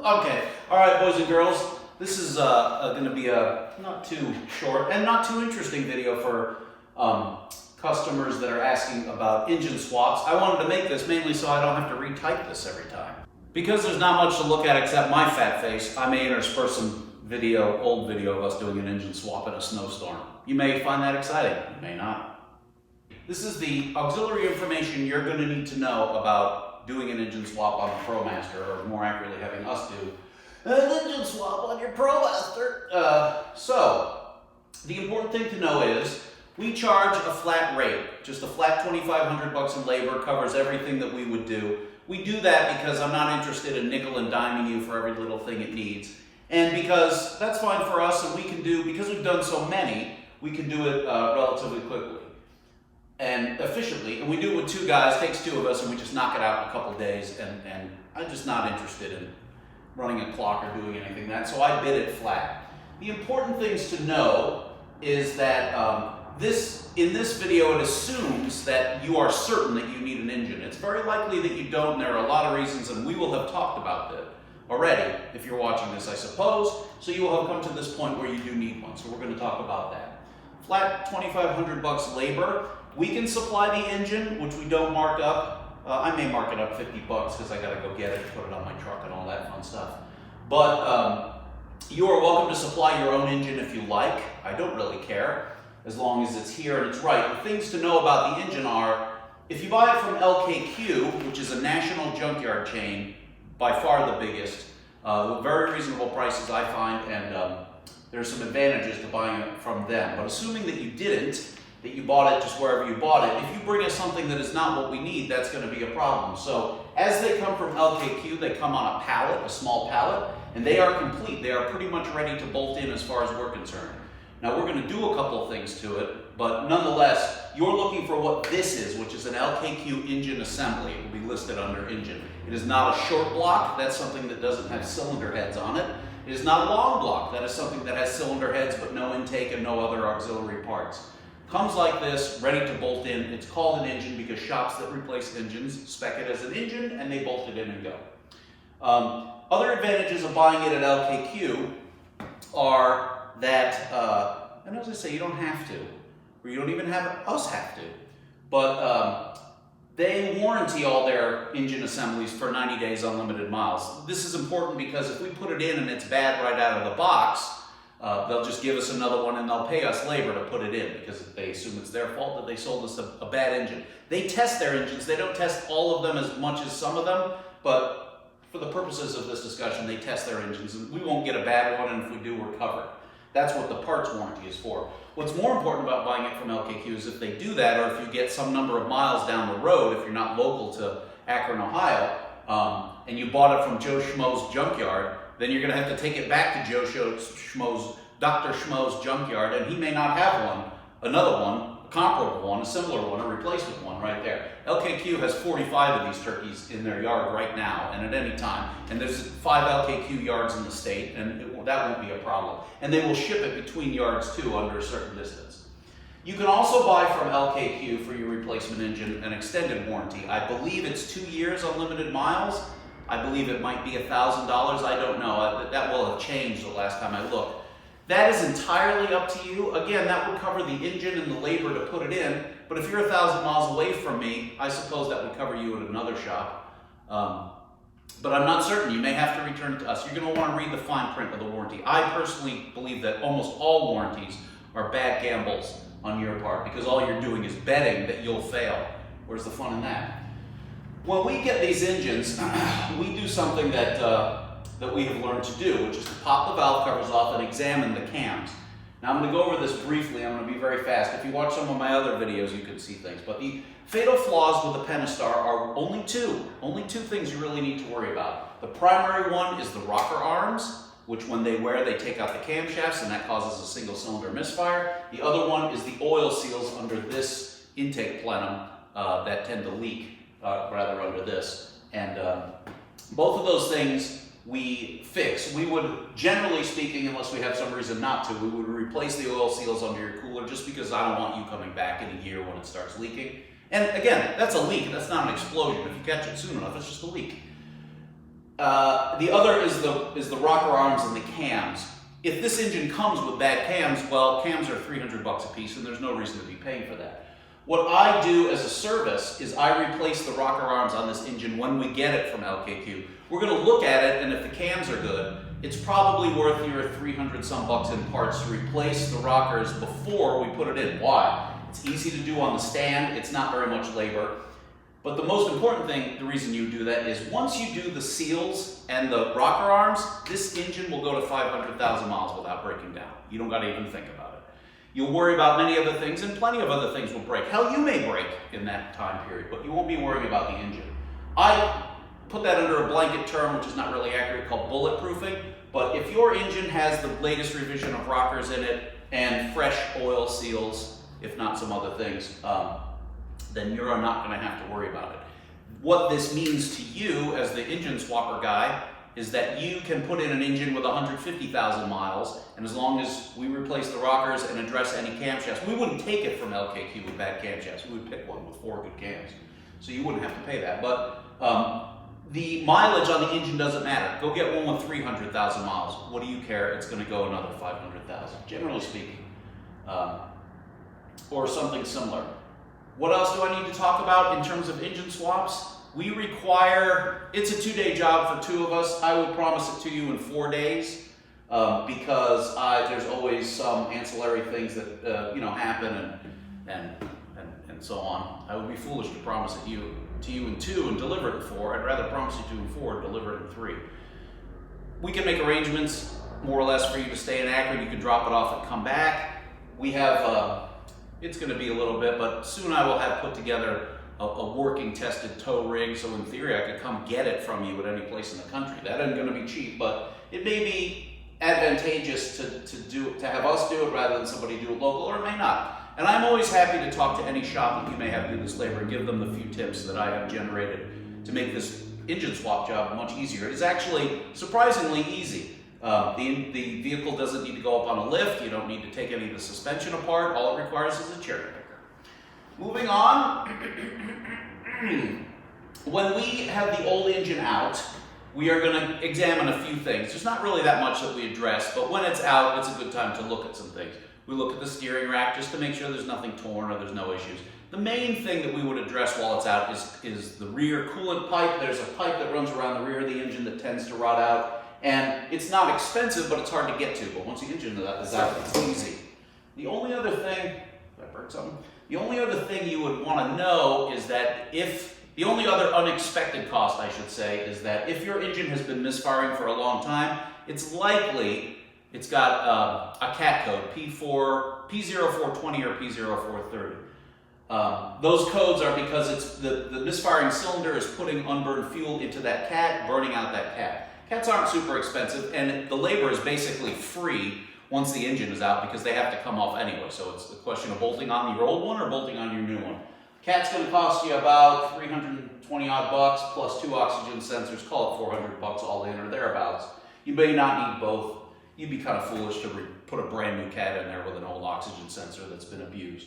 Okay, alright boys and girls, this is going to be a not too short and not too interesting video for customers that are asking about engine swaps. I wanted to make this mainly so I don't have to retype this every time. Because there's not much to look at except my fat face, I may intersperse some old video of us doing an engine swap in a snowstorm. You may find that exciting, you may not. This is the auxiliary information you're going to need to know about doing an engine swap on the Promaster, or more accurately having us do an engine swap on your Promaster. So, the important thing to know is we charge a flat rate, just a flat $2,500 in labor, covers everything that we would do. We do that because I'm not interested in nickel and diming you for every little thing it needs. And because that's fine for us, and we can do, because we've done so many, we can do it relatively quickly and efficiently. And we do it with two guys, takes two of us, and we just knock it out in a couple days. And I'm just not interested in running a clock or doing anything like that, so I bid it flat. The important things to know is that in this video, it assumes that you are certain that you need an engine. It's very likely that you don't, and there are a lot of reasons, and we will have talked about that already if you're watching this, I suppose. So you will have come to this point where you do need one, so we're going to talk about that. Flat $2,500 labor. We can supply the engine, which we don't mark up. I may mark it up $50 because I got to go get it, put it on my truck and all that fun stuff. But you are welcome to supply your own engine if you like. I don't really care, as long as it's here and it's right. The things to know about the engine are, if you buy it from LKQ, which is a national junkyard chain, by far the biggest, with very reasonable prices I find, and there's some advantages to buying it from them. But assuming that you didn't, that you bought it just wherever you bought it, if you bring us something that is not what we need, that's going to be a problem. So as they come from LKQ, they come on a pallet, a small pallet, and they are complete. They are pretty much ready to bolt in as far as we're concerned. Now we're going to do a couple of things to it, but nonetheless, you're looking for what this is, which is an LKQ engine assembly. It will be listed under engine. It is not a short block. That's something that doesn't have cylinder heads on it. It is not a long block. That is something that has cylinder heads but no intake and no other auxiliary parts. Comes like this, ready to bolt in. It's called an engine because shops that replace engines spec it as an engine and they bolt it in and go. Other advantages of buying it at LKQ are that, and as I say, you don't have to, or you don't even have us have to, but they warranty all their engine assemblies for 90 days unlimited miles. This is important because if we put it in and it's bad right out of the box, they'll just give us another one and they'll pay us labor to put it in because they assume it's their fault that they sold us a bad engine. They test their engines. They don't test all of them as much as some of them, but for the purposes of this discussion, they test their engines, and we won't get a bad one, and if we do, we're covered. That's what the parts warranty is for. What's more important about buying it from LKQ is if they do that, or if you get some number of miles down the road, if you're not local to Akron, Ohio, and you bought it from Joe Schmo's junkyard, then you're going to have to take it back to Dr. Schmo's junkyard, and he may not have one, another one, a comparable one, a similar one, a replacement one right there. LKQ has 45 of these turkeys in their yard right now, and at any time. And there's 5 LKQ yards in the state, and that won't be a problem. And they will ship it between yards too, under a certain distance. You can also buy from LKQ for your replacement engine an extended warranty. I believe it's 2 years unlimited miles. I believe it might be $1,000. I don't know. That will have changed the last time I looked. That is entirely up to you. Again, that would cover the engine and the labor to put it in, but if you're 1,000 miles away from me, I suppose that would cover you at another shop. But I'm not certain. You may have to return it to us. You're going to want to read the fine print of the warranty. I personally believe that almost all warranties are bad gambles on your part because all you're doing is betting that you'll fail. Where's the fun in that? When we get these engines, we do something that we have learned to do, which is to pop the valve covers off and examine the cams. Now I'm going to go over this briefly. I'm going to be very fast. If you watch some of my other videos, you can see things. But the fatal flaws with the Pentastar are only two things you really need to worry about. The primary one is the rocker arms, which when they wear, they take out the camshafts, and that causes a single cylinder misfire. The other one is the oil seals under this intake plenum that tend to leak, rather under this. And both of those things we fix. We would, generally speaking, unless we have some reason not to, we would replace the oil seals under your cooler just because I don't want you coming back in a year when it starts leaking. And again, that's a leak. That's not an explosion. If you catch it soon enough, it's just a leak. The other is the rocker arms and the cams. If this engine comes with bad cams, well, cams are $300 a piece, and there's no reason to be paying for that. What I do as a service is I replace the rocker arms on this engine when we get it from LKQ. We're going to look at it, and if the cams are good, it's probably worth your 300 some bucks in parts to replace the rockers before we put it in. Why? It's easy to do on the stand. It's not very much labor. But the most important thing, the reason you do that is once you do the seals and the rocker arms, this engine will go to 500,000 miles without breaking down. You don't got to even think about it. You'll worry about many other things, and plenty of other things will break. Hell, you may break in that time period, but you won't be worrying about the engine. I put that under a blanket term, which is not really accurate, called bulletproofing. But if your engine has the latest revision of rockers in it and fresh oil seals, if not some other things, then you're not going to have to worry about it. What this means to you as the engine swapper guy is that you can put in an engine with 150,000 miles, and as long as we replace the rockers and address any camshafts, we wouldn't take it from LKQ with bad camshafts. We would pick one with 4 good cams, so you wouldn't have to pay that. But the mileage on the engine doesn't matter. Go get one with 300,000 miles. What do you care? It's going to go another 500,000, generally speaking, or something similar. What else do I need to talk about in terms of engine swaps? We require, it's a 2-day job for 2 of us. I would promise it to you in 4 days because there's always some ancillary things that happen and so on. I would be foolish to promise it to you in 2 and deliver it in 4. I'd rather promise it to you in 4 and deliver it in 3. We can make arrangements more or less for you to stay in Akron. You can drop it off and come back. We have it's going to be a little bit, but soon I will have put together a working, tested tow rig, so in theory I could come get it from you at any place in the country. That isn't going to be cheap, but it may be advantageous to have us do it rather than somebody do it local, or it may not. And I'm always happy to talk to any shop that you may have do this labor and give them the few tips that I have generated to make this engine swap job much easier. It is actually surprisingly easy. The vehicle doesn't need to go up on a lift. You don't need to take any of the suspension apart. All it requires is a cherry picker. Moving on, when we have the old engine out, we are going to examine a few things. There's not really that much that we address, but when it's out, it's a good time to look at some things. We look at the steering rack just to make sure there's nothing torn or there's no issues. The main thing that we would address while it's out is the rear coolant pipe. There's a pipe that runs around the rear of the engine that tends to rot out. And it's not expensive, but it's hard to get to. But once the engine is out, it's easy. The only other thing, did I burn something? The only other thing you would want to know is that the only other unexpected cost, I should say, is that if your engine has been misfiring for a long time, it's likely it's got a CAT code, P0420 or P0430. Those codes are because it's the misfiring cylinder is putting unburned fuel into that CAT, burning out that CAT. CATs aren't super expensive, and the labor is basically free once the engine is out because they have to come off anyway. So it's the question of bolting on your old one or bolting on your new one. CAT's going to cost you about 320 odd bucks plus 2 oxygen sensors. Call it 400 bucks all in or thereabouts. You may not need both. You'd be kind of foolish to put a brand new CAT in there with an old oxygen sensor that's been abused.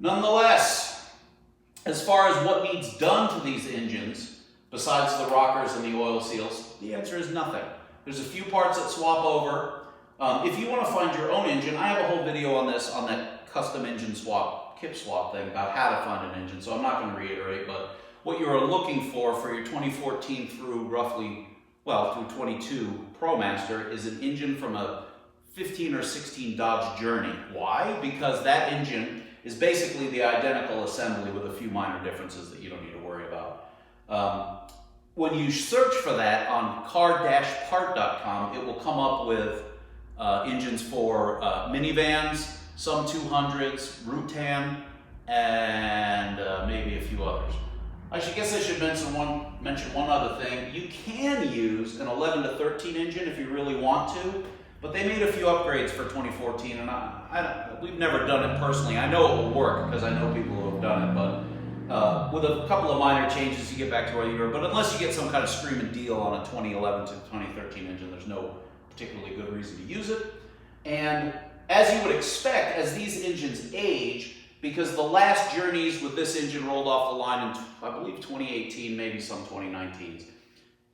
Nonetheless, as far as what needs done to these engines, besides the rockers and the oil seals, the answer is nothing. There's a few parts that swap over. If you want to find your own engine, I have a whole video on this, on that custom engine swap, kip swap thing, about how to find an engine, so I'm not going to reiterate, but what you are looking for your 2014 through through 22 Promaster is an engine from a 15 or 16 Dodge Journey. Why? Because that engine is basically the identical assembly with a few minor differences that you don't need to worry about. When you search for that on car-part.com, it will come up with engines for minivans, some 200s, Rutan, and maybe a few others. I should mention one other thing. You can use an 11 to 13 engine if you really want to, but they made a few upgrades for 2014, and we've never done it personally. I know it will work because I know people who have done it, but with a couple of minor changes, you get back to where you were. But unless you get some kind of screaming deal on a 2011 to 2013 engine, there's no particularly good reason to use it. And as you would expect, as these engines age, because the last Journeys with this engine rolled off the line in, I believe, 2018, maybe some 2019s,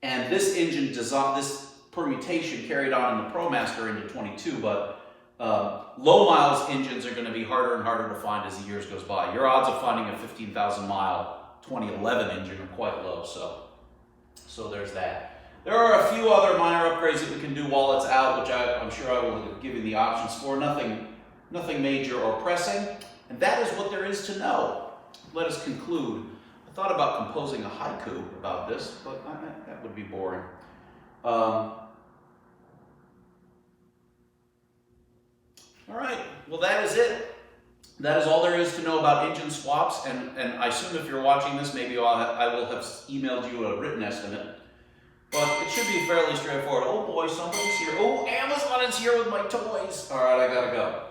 And this engine design, this permutation carried on in the Promaster into 22, but low miles engines are going to be harder and harder to find as the years goes by. Your odds of finding a 15,000 mile 2011 engine are quite low, so there's that. There are a few other minor upgrades that we can do while it's out, which I'm sure I will give you the options for. Nothing major or pressing, and that is what there is to know. Let us conclude. I thought about composing a haiku about this, but that would be boring. All right, well that is it. That is all there is to know about engine swaps, and I assume if you're watching this, maybe I will have emailed you a written estimate. But it should be fairly straightforward. Oh boy, somebody's here. Oh, Amazon is here with my toys. All right, I gotta go.